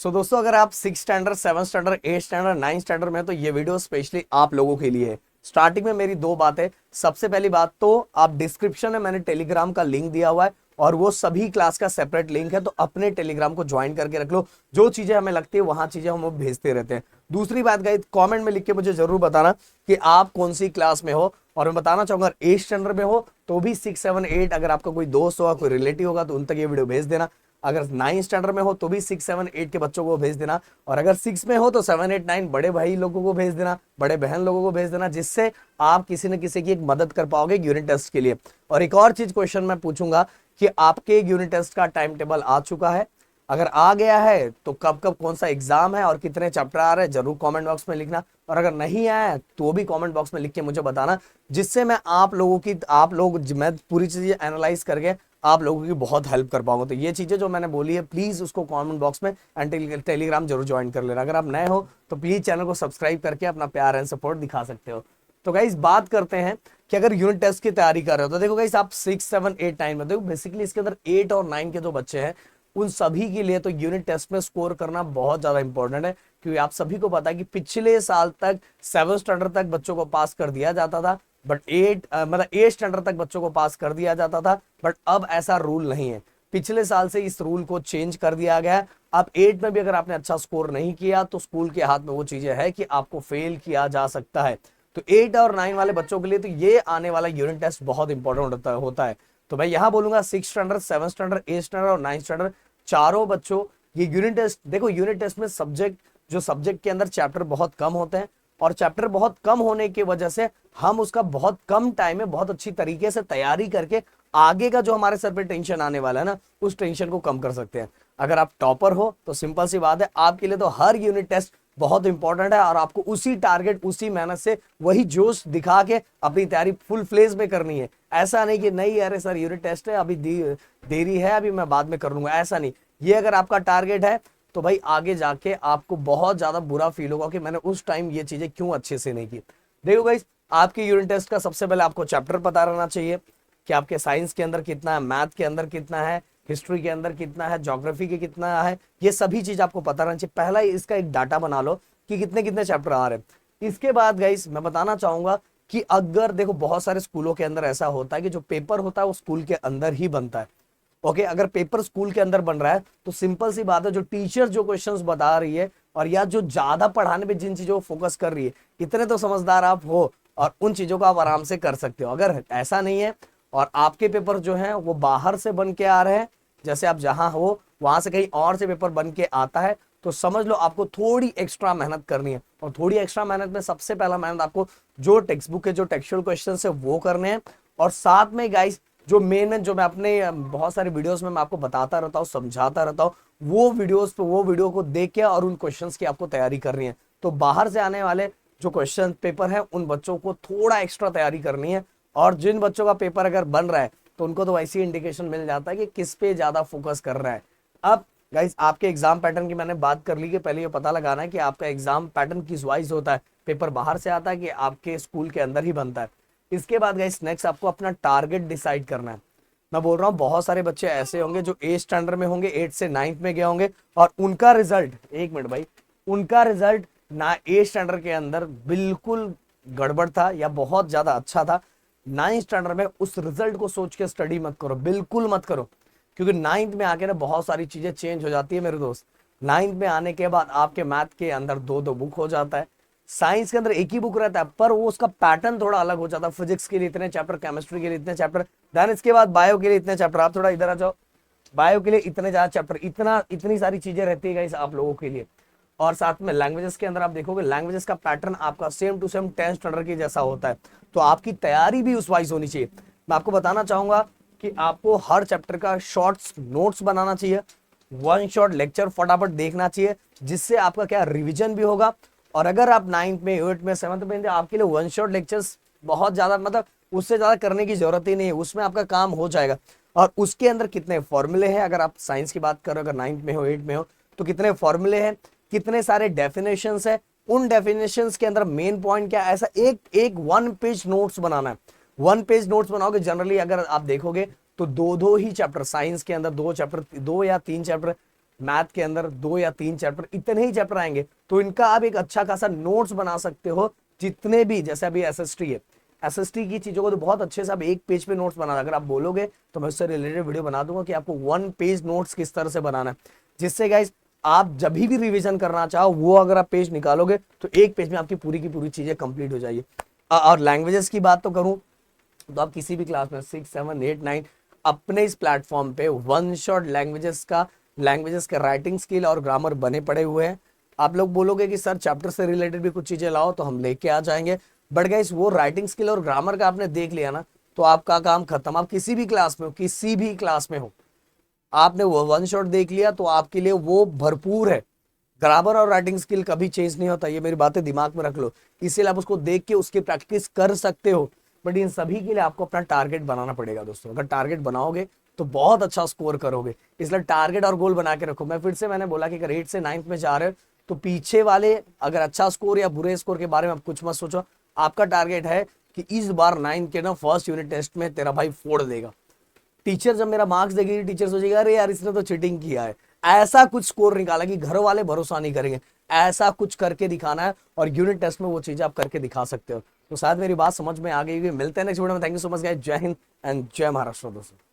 दोस्तों, अगर आप 6 स्टैंडर्ड, 7 स्टैंडर्ड, 8 स्टैंडर्ड, 9 स्टैंडर्ड में, तो ये वीडियो स्पेशली आप लोगों के लिए है। स्टार्टिंग में मेरी दो बातें। सबसे पहली बात तो आप डिस्क्रिप्शन में मैंने टेलीग्राम का लिंक दिया हुआ है और वो सभी क्लास का सेपरेट लिंक है, तो अपने टेलीग्राम को ज्वाइन करके रख लो। जो चीजें हमें लगती है वहां चीजें हम भेजते रहते हैं। दूसरी बात गाइस, कमेंट में लिख के मुझे जरूर बताना कि आप कौन सी क्लास में हो। और मैं बताना चाहूंगा 8 स्टैंडर्ड में हो तो भी 6, 7, 8 अगर आपका कोई दोस्त होगा, कोई रिलेटिव होगा तो उन तक ये वीडियो भेज देना। अगर 9 स्टैंडर्ड में हो तो भी 6, 7, 8 के बच्चों को भेज देना। और अगर 6 में हो तो 7, 8, 9 बड़े भाई लोगों को भेज देना, बड़े बहन लोगों को भेज देना, जिससे आप किसी न किसी की एक मदद कर पाओगे यूनिट टेस्ट के लिए। और एक और चीज क्वेश्चन मैं पूछूंगा कि आपके यूनिट टेस्ट का टाइम टेबल आ चुका है? अगर आ गया है तो कब कब कौन सा एग्जाम है और कितने चैप्टर आ रहे हैं, जरूर कमेंट बॉक्स में लिखना। और अगर नहीं आया है तो भी कमेंट बॉक्स में लिख के मुझे बताना, जिससे मैं मैं पूरी चीजें एनालाइज करके आप लोगों की बहुत हेल्प कर पाऊंगा। तो ये चीजें जो मैंने बोली है, प्लीज उसको कमेंट बॉक्स में एंड टेलीग्राम जरूर ज्वाइन कर लेना। अगर आप नए हो तो प्लीज चैनल को सब्सक्राइब करके अपना प्यार एंड सपोर्ट दिखा सकते हो। तो गाइस, बात करते हैं कि अगर यूनिट टेस्ट की तैयारी कर रहे हो तो देखो गाइस, आप 6, 7, 8, 9 में देखो, बेसिकली इसके अंदर 8 और 9 के जो बच्चे हैं उन सभी के लिए तो यूनिट टेस्ट में स्कोर करना बहुत ज्यादा इंपॉर्टेंट है। क्योंकि आप सभी को पता है कि पिछले साल तक 7 स्टैंडर्ड तक बच्चों को पास कर दिया जाता था, बट 8 स्टैंडर्ड तक बच्चों को पास कर दिया जाता था। बट अब ऐसा रूल नहीं है। पिछले साल से इस रूल को चेंज कर दिया गया है। अब 8 में भी अगर आपने अच्छा स्कोर नहीं किया तो स्कूल के हाथ में वो चीजें है कि आपको फेल किया जा सकता है। तो 8 और 9 वाले बच्चों के लिए तो ये आने वाला यूनिट टेस्ट बहुत इंपॉर्टेंट होता है। तो मैं यहां बोलूंगा 6 स्टैंडर्ड, 7 स्टैंडर्ड, 8 स्टैंडर्ड और 9 स्टैंडर्ड चारों बच्चों, ये यूनिट टेस्ट देखो। यूनिट टेस्ट में सब्जेक्ट के अंदर चैप्टर बहुत कम होते हैं और चैप्टर बहुत कम होने की वजह से हम उसका बहुत कम टाइम में बहुत अच्छी तरीके से तैयारी करके आगे का जो हमारे सर पे टेंशन आने वाला है ना, उस टेंशन को कम कर सकते हैं। अगर आप टॉपर हो तो सिंपल सी बात है, आपके लिए तो हर यूनिट टेस्ट बहुत इंपॉर्टेंट है और आपको उसी टारगेट, उसी मेहनत से, वही जोश दिखा के अपनी तैयारी फुल फ्लेज में करनी है। ऐसा नहीं कि नहीं अरे सर यूनिट टेस्ट है, अभी देरी है, अभी मैं बाद में कर लूंगा, ऐसा नहीं। ये अगर आपका टारगेट है तो भाई आगे जाके आपको बहुत ज्यादा बुरा फील होगा कि मैंने उस टाइम ये चीजें क्यों अच्छे से नहीं की। देखो गाइस, आपके यूनिट टेस्ट का सबसे पहले आपको चैप्टर पता रहना चाहिए कि आपके साइंस के अंदर कितना है, मैथ के अंदर कितना है, हिस्ट्री के अंदर कितना है, ज्योग्राफी के कितना है। ये सभी चीज आपको पता रहना चाहिए। पहला इसका एक डाटा बना लो कि कितने कितने चैप्टर आ रहे हैं। इसके बाद गाइस मैं बताना चाहूंगा कि अगर देखो, बहुत सारे स्कूलों के अंदर ऐसा होता है कि जो पेपर होता है वो स्कूल के अंदर ही बनता है। ओके, अगर पेपर स्कूल के अंदर बन रहा है तो सिंपल सी बात है, जो टीचर जो क्वेश्चंस बता रही है और या जो ज्यादा पढ़ाने पे जिन चीजों को फोकस कर रही है, इतने तो समझदार आप हो और उन चीजों को आप आराम से कर सकते हो। अगर ऐसा नहीं है और आपके पेपर जो है वो बाहर से बन के आ रहे हैं, जैसे आप जहां हो वहां से कहीं और से पेपर बन के आता है, तो समझ लो आपको थोड़ी एक्स्ट्रा मेहनत करनी है। और थोड़ी एक्स्ट्रा मेहनत में सबसे पहला मेहनत आपको जो टेक्स्ट बुक के जो टेक्सचुअल क्वेश्चन है वो करने हैं। और साथ में गाइस, जो मेन जो मैं अपने बहुत सारे वीडियोस में मैं आपको बताता रहता हूँ, समझाता रहता हूँ, वो वीडियो को देख के और उन क्वेश्चंस की आपको तैयारी करनी है। तो बाहर से आने वाले जो क्वेश्चन पेपर है उन बच्चों को थोड़ा एक्स्ट्रा तैयारी करनी है। और जिन बच्चों का पेपर अगर बन रहा है तो उनको तो वैसी इंडिकेशन मिल जाता है कि किस पे ज्यादा फोकस कर रहा है। अब गाइस, आपके एग्जाम पैटर्न की मैंने बात कर ली कि पहले ये पता लगाना है कि आपका एग्जाम पैटर्न किस वाइज होता है, पेपर बाहर से आता है कि आपके स्कूल के अंदर ही बनता है। इसके बाद गाइस, नेक्स्ट आपको अपना टारगेट डिसाइड करना है। मैं बोल रहा हूँ बहुत सारे बच्चे ऐसे होंगे जो 8 स्टैंडर्ड में होंगे, 8 से 9th में गए होंगे और उनका रिजल्ट, एक मिनट भाई, उनका रिजल्ट ना 8 स्टैंडर्ड के अंदर बिल्कुल गड़बड़ था या बहुत ज्यादा अच्छा था। 9th स्टैंडर्ड में उस रिजल्ट को सोच के स्टडी मत करो, बिल्कुल मत करो। क्योंकि 9th में आके ना बहुत सारी चीजें चेंज हो जाती है मेरे दोस्त। 9th में आने के बाद आपके मैथ के अंदर दो दो बुक हो जाता है, साइंस के अंदर एक ही बुक रहता है, पर वो उसका पैटर्न थोड़ा अलग हो जाता है। फिजिक्स के लिए इतने चैप्टर, केमिस्ट्री के लिए इतने चैप्टर, देन इसके बाद बायो के लिए इतने चैप्टर। आप थोड़ा इधर आ जाओ, बायो के लिए इतने ज्यादा चैप्टर, इतनी सारी चीजें रहती है गाइस आप लोगों के लिए। और साथ में लैंग्वेजेस के अंदर आप देखोगे, लैंग्वेजेस का पैटर्न आपका same to same 10th standard के जैसा होता है। तो आपकी तैयारी भी उस वाइज होनी चाहिए। मैं आपको बताना चाहूंगा कि आपको हर चैप्टर का शॉर्ट्स नोट्स बनाना चाहिए, वन शॉट लेक्चर फटाफट देखना चाहिए, जिससे आपका क्या रिवीजन भी होगा। और अगर आप 9th में, 8th में, 7th में, आपके लिए वन शॉट लेक्चर्स बहुत ज्यादा, मतलब उससे ज्यादा करने की जरूरत ही नहीं है, उसमें आपका काम हो जाएगा। और उसके अंदर कितने फॉर्मूले हैं, अगर आप साइंस की बात करो, अगर 9th में हो, 8th में हो, तो कितने फॉर्मूले हैं, कितने सारे डेफिनेशंस है, उन डेफिनेशंस के अंदर मेन पॉइंट क्या है, ऐसा एक 1 पेज नोट्स बनाना है। 1 पेज नोट्स बनाओगे, जनरली अगर आप देखोगे तो दो दो ही चैप्टर साइंस के अंदर, 2 चैप्टर, 2 या 3 चैप्टर मैथ के अंदर 2 या 3 चैप्टर, इतने ही चैप्टर आएंगे, तो इनका आप एक अच्छा खासा नोट्स बना सकते हो। जितने भी, जैसे अभी एसएसटी है, एसएसटी की चीजों को तो बहुत अच्छे से आप एक पेज पे नोट्स बना, अगर आप बोलोगे तो मैं उससे रिलेटेड वीडियो बना दूंगा कि आपको 1 पेज नोट्स किस तरह से बनाना है, जिससे गाइस आप जब भी रिवीजन करना चाहो वो अगर आप पेज निकालोगे तो एक पेज में आपकी पूरी की पूरी चीजें कंप्लीट हो जाएगी। और लैंग्वेजेस की बात तो करूं तो आप किसी भी क्लास में 6, 7, 8, 9 अपने इस प्लेटफॉर्म पे वन शॉट लैंग्वेजेस का राइटिंग स्किल और ग्रामर बने पड़े हुए हैं। आप लोग बोलोगे कि सर चैप्टर से रिलेटेड भी कुछ चीजें लाओ, तो हम लेके आ जाएंगे, बट गाइस वो राइटिंग स्किल और ग्रामर का आपने देख लिया ना, तो आपका काम खत्म। आप किसी भी क्लास में हो, किसी भी क्लास में हो, आपने वो वन शॉट देख लिया तो आपके लिए वो भरपूर है। ग्रामर और राइटिंग स्किल कभी चेंज नहीं होता, ये मेरी बातें दिमाग में रख लो। इसीलिए आप उसको देख के उसकी प्रैक्टिस कर सकते हो, बट इन सभी के लिए आपको अपना टारगेट बनाना पड़ेगा दोस्तों। अगर टारगेट बनाओगे तो बहुत अच्छा स्कोर करोगे, इसलिए टारगेट और गोल बना के रखो। मैंने बोला कि अगर 8 से 9th में जा रहे हो तो पीछे वाले अगर अच्छा स्कोर या बुरे स्कोर के बारे में आप कुछ मत सोचो। आपका टारगेट है कि इस बार 9th के ना फर्स्ट यूनिट टेस्ट में तेरा भाई फोड़ देगा। टीचर जब मेरा मार्क्स देगी, टीचर सोचेगा अरे यार इसने तो चीटिंग किया है, ऐसा कुछ स्कोर निकाला कि घर वाले भरोसा नहीं करेंगे। ऐसा कुछ करके दिखाना है और यूनिट टेस्ट में वो चीजें आप करके दिखा सकते हो। तो शायद मेरी बात समझ में आ गई। मिलते हैं नेक्स्ट वीडियो में। Thank you so much guys. जय हिंद एंड जय महाराष्ट्र दोस्तों।